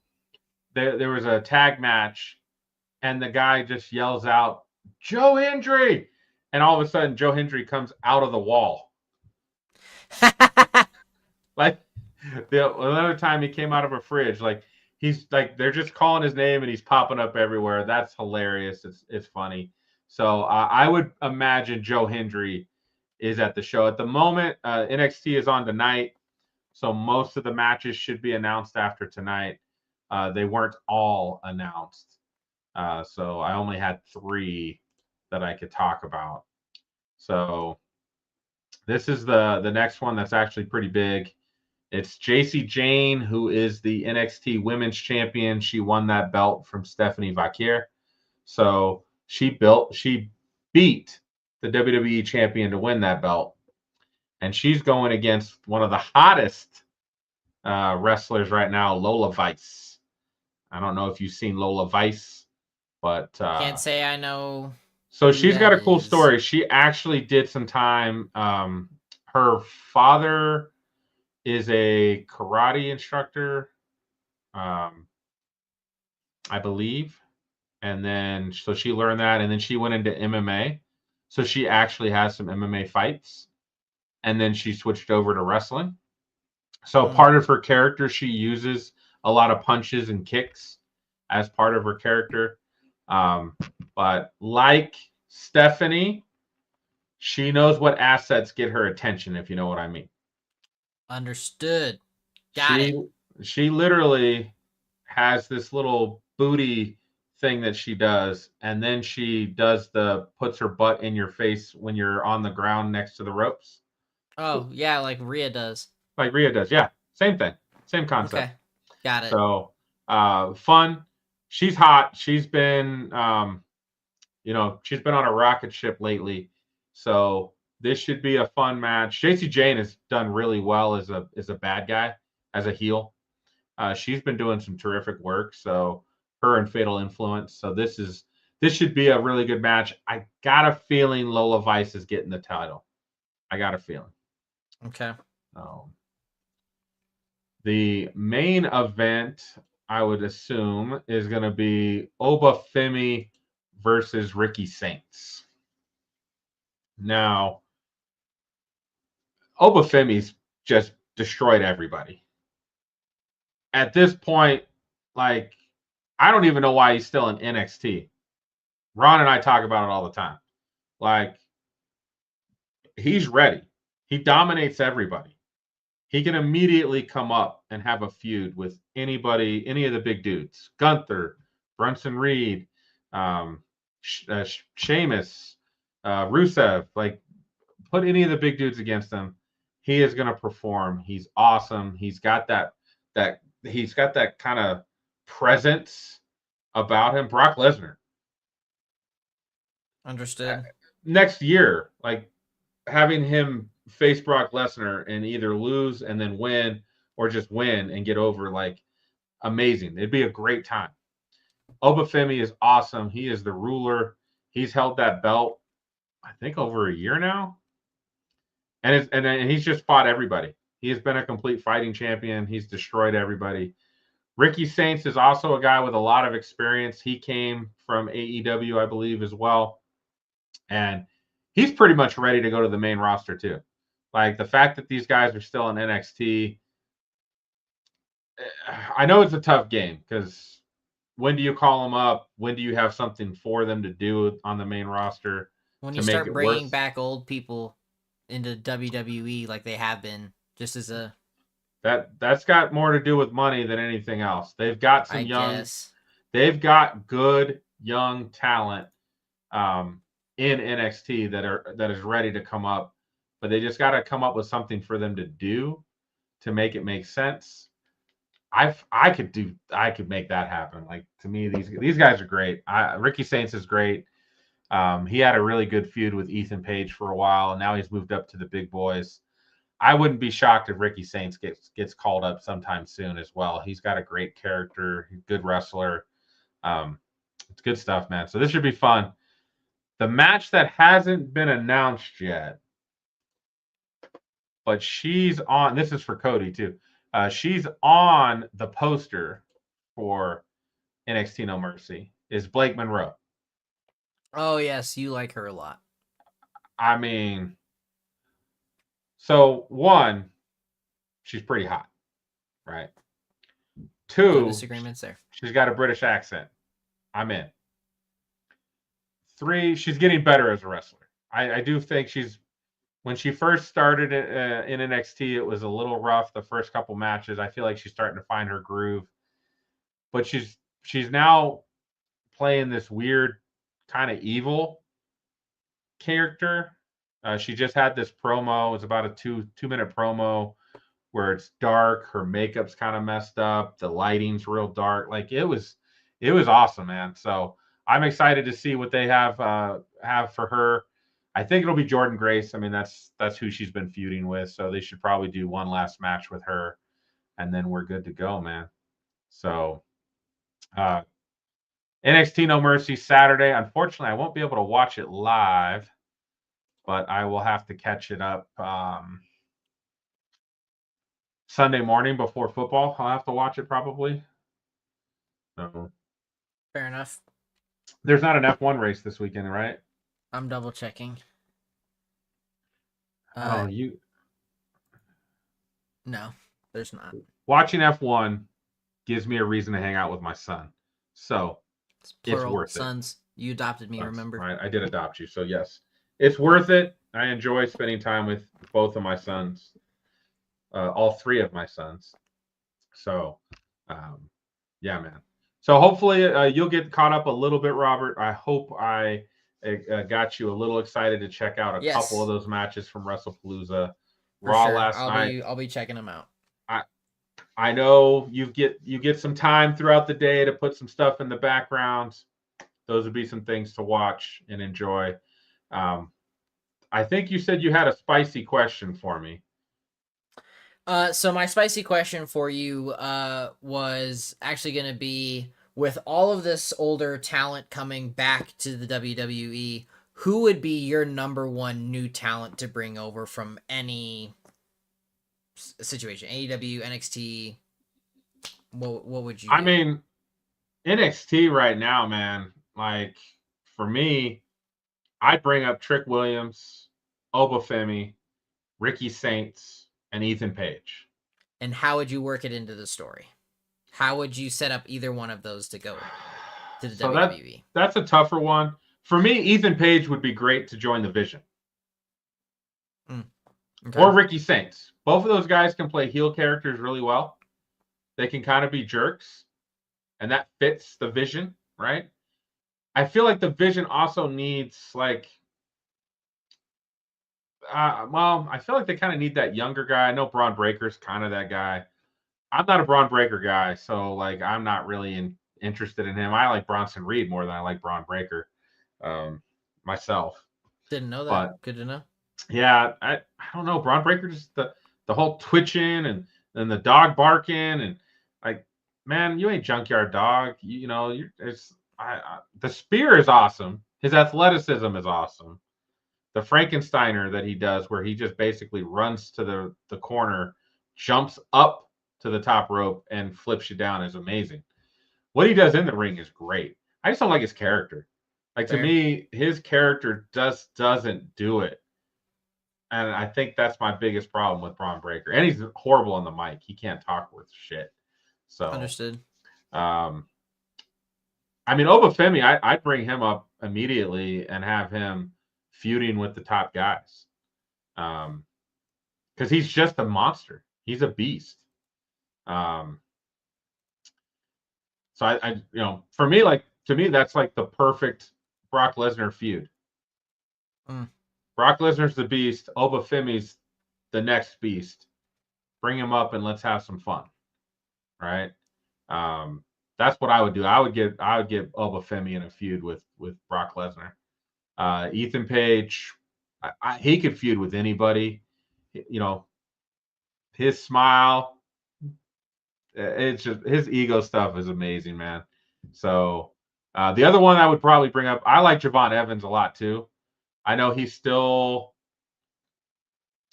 there was a tag match, and the guy just yells out, "Joe Hendry!" And all of a sudden, Joe Hendry comes out of the wall. Like another time, he came out of a fridge. Like he's like they're just calling his name, and he's popping up everywhere. That's hilarious. It's funny. So I would imagine Joe Hendry is at the show at the moment. NXT is on tonight, so most of the matches should be announced after tonight. They weren't all announced. So I only had 3 that I could talk about. So this is the next one that's actually pretty big. It's JC Jane, who is the NXT Women's Champion. She won that belt from Stephanie Vaquer. So she beat the WWE Champion to win that belt. And she's going against one of the hottest wrestlers right now, Lola Vice. I don't know if you've seen Lola Vice, but can't say I know. So she's got a cool story. She actually did some time. Her father is a karate instructor, I believe. And then so she learned that, and then she went into MMA. So she actually has some MMA fights. And then she switched over to wrestling. So part of her character, she uses a lot of punches and kicks as part of her character. But like Stephanie, She knows what assets get her attention, if you know what I mean. Understood. Got it. She literally has this little booty thing that she does, and then she does puts her butt in your face when you're on the ground next to the ropes. Oh, yeah, like Rhea does. Like Rhea does. Yeah. Same thing. Same concept. Okay. Got it. So fun. She's hot. She's been she's been on a rocket ship lately. So this should be a fun match. JC Jane has done really well as a bad guy, as a heel. She's been doing some terrific work. So her and Fatal Influence. So this should be a really good match. I got a feeling Lola Vice is getting the title. I got a feeling. Okay. The main event, I would assume, is going to be Oba Femi versus Ricky Saints. Now, Oba Femi's just destroyed everybody. At this point, like, I don't even know why he's still in NXT. Ron and I talk about it all the time. Like, he's ready. He dominates everybody. He can immediately come up and have a feud with anybody, any of the big dudes. Gunther, Brunson Reed, Sheamus, Rusev. Like, put any of the big dudes against him. He is going to perform. He's awesome. He's got that kind of presence about him. Brock Lesnar. Understood. Next year, like, having him face Brock Lesnar and either lose and then win, or just win and get over, like, amazing. It'd be a great time. Oba Femi is awesome. He is the ruler. He's held that belt, I think, over a year now. And he's just fought everybody. He has been a complete fighting champion. He's destroyed everybody. Ricky Saints is also a guy with a lot of experience. He came from AEW, I believe, as well. And he's pretty much ready to go to the main roster too. Like, the fact that these guys are still in NXT, I know it's a tough game because when do you call them up? When do you have something for them to do on the main roster? When you start bringing back old people into WWE like they have been, just as a that's got more to do with money than anything else. They've got some they've got good young talent in NXT that is ready to come up, but they just got to come up with something for them to do to make it make sense. I could make that happen. Like, to me, these guys are great. Ricky Saints is great. He had a really good feud with Ethan Page for a while, and now he's moved up to the big boys. I wouldn't be shocked if Ricky Saints gets called up sometime soon as well. He's got a great character, he's a good wrestler. It's good stuff, man. So this should be fun. The match that hasn't been announced yet, but she's on. This is for Cody too. She's on the poster for NXT No Mercy. Is Blake Monroe? Oh yes, you like her a lot. I mean, so one, she's pretty hot, right? Two, no disagreements there. She's got a British accent. I'm in. Three, she's getting better as a wrestler. I do think when she first started in NXT, it was a little rough the first couple matches. I feel like she's starting to find her groove, but she's now playing this weird kind of evil character. She just had this promo. It's about a two-minute promo where it's dark. Her makeup's kind of messed up. The lighting's real dark. Like, it was awesome, man. So I'm excited to see what they have for her. I think it'll be Jordynne Grace. I mean, that's who she's been feuding with. So they should probably do one last match with her, and then we're good to go, man. So NXT No Mercy Saturday. Unfortunately, I won't be able to watch it live, but I will have to catch it up Sunday morning before football. I'll have to watch it probably. So, fair enough. There's not an F1 race this weekend, right? I'm double checking. No, there's not. Watching F1 gives me a reason to hang out with my son. So It's plural, worth sons. it. You adopted me, Sons. remember? Right, I did adopt you. So yes, it's worth it. I enjoy spending time with both of my sons, all three of my sons. So, yeah, man. So hopefully you'll get caught up a little bit, Robert. I hope I got you a little excited to check out a couple of Yes, those matches from Wrestlepalooza. for Raw sure. last night. I'll be checking them out. I know you get some time throughout the day to put some stuff in the background. Those would be some things to watch and enjoy. I think you said you had a spicy question for me. So my spicy question for you was actually going to be, with all of this older talent coming back to the WWE, who would be your number one new talent to bring over from any situation? AEW, NXT. What would you do? I mean, NXT right now, man. Like for me, I'd bring up Trick Williams, Obafemi, Ricky Saints, and Ethan Page. And how would you work it into the story? How would you set up either one of those to go to the WWE? That's a tougher one. For me, Ethan Page would be great to join the Vision. Okay. Or Ricky Saints. Both of those guys can play heel characters really well. They can kind of be jerks, and that fits the Vision, right? I feel like the Vision also needs I feel like they kind of need that younger guy. I know Braun Breaker's kind of that guy. I'm not a Braun Breaker guy, so I'm not really interested in him. I like Bronson Reed more than I like Braun Breaker myself. Didn't know that. But, good to know. Yeah, I don't know. Braun Breaker, just the whole twitching and the dog barking and man, you ain't Junkyard Dog. The spear is awesome. His athleticism is awesome. The Frankensteiner that he does, where he just basically runs to the corner, jumps up to the top rope, and flips you down, is amazing. What he does in the ring is great. I just don't like his character. To me, his character doesn't do it. And I think that's my biggest problem with Braun Breaker. And he's horrible on the mic. He can't talk worth shit. So Understood. Obafemi, I'd bring him up immediately and have him feuding with the top guys. Because he's just a monster. He's a beast. So for me, to me, that's the perfect Brock Lesnar feud. Brock Lesnar's the beast. Obafemi's the next beast. Bring him up and let's have some fun. Right? That's what I would do. I would get Obafemi in a feud with Brock Lesnar. Ethan Page, he could feud with anybody. His smile, it's just his ego stuff is amazing, man. So the other one I would probably bring up, I like Javon Evans a lot too. I know he's still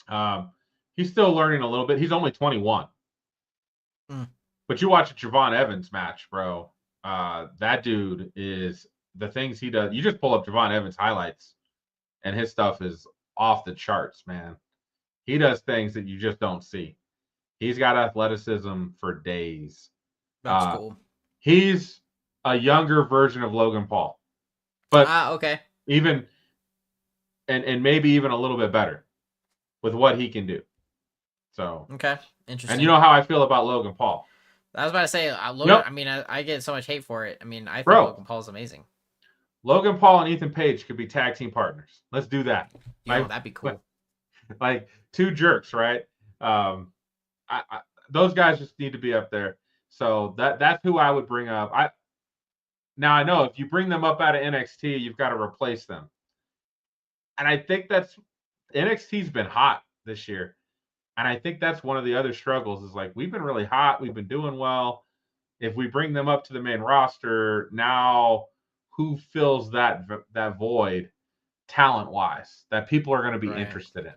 learning a little bit. He's only 21. But you watch a Javon Evans match, bro. That dude is, the things he does. You just pull up Javon Evans highlights, and his stuff is off the charts, man. He does things that you just don't see. He's got athleticism for days. That's cool. He's a younger version of Logan Paul, but okay. Even and maybe even a little bit better with what he can do. So okay, interesting. And you know how I feel about Logan Paul. I was about to say, Logan. Nope. I get so much hate for it. I think Logan Paul is amazing. Logan Paul and Ethan Page could be tag team partners. Let's do that. That'd be cool. Two jerks, right? Those guys just need to be up there. So that's who I would bring up. Now I know if you bring them up out of NXT, you've got to replace them. And I think NXT's been hot this year. And I think that's one of the other struggles is we've been really hot. We've been doing well. If we bring them up to the main roster, now who fills that void talent-wise that people are going to be interested in?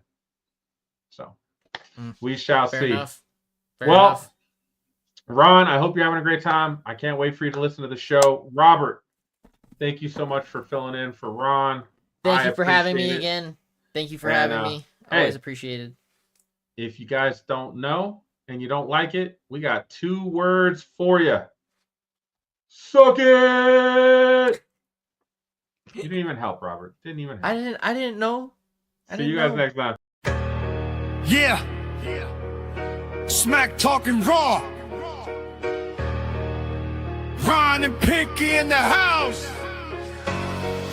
So we shall see. Fair enough. Ron, I hope you're having a great time. I can't wait for you to listen to the show. Robert, thank you so much for filling in for Ron. Thank you for having me again. Thank you for having me. Always appreciated. If you guys don't know and you don't like it, we got 2 words for you. Suck it! You didn't even help, Robert. Didn't even help. I didn't know. I See you didn't guys know. next time. Yeah. Smack talking raw. Ron and Pinky in the house.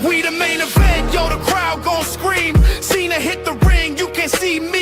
We the main event, yo, the crowd gon' scream. Cena hit the ring, you can see me.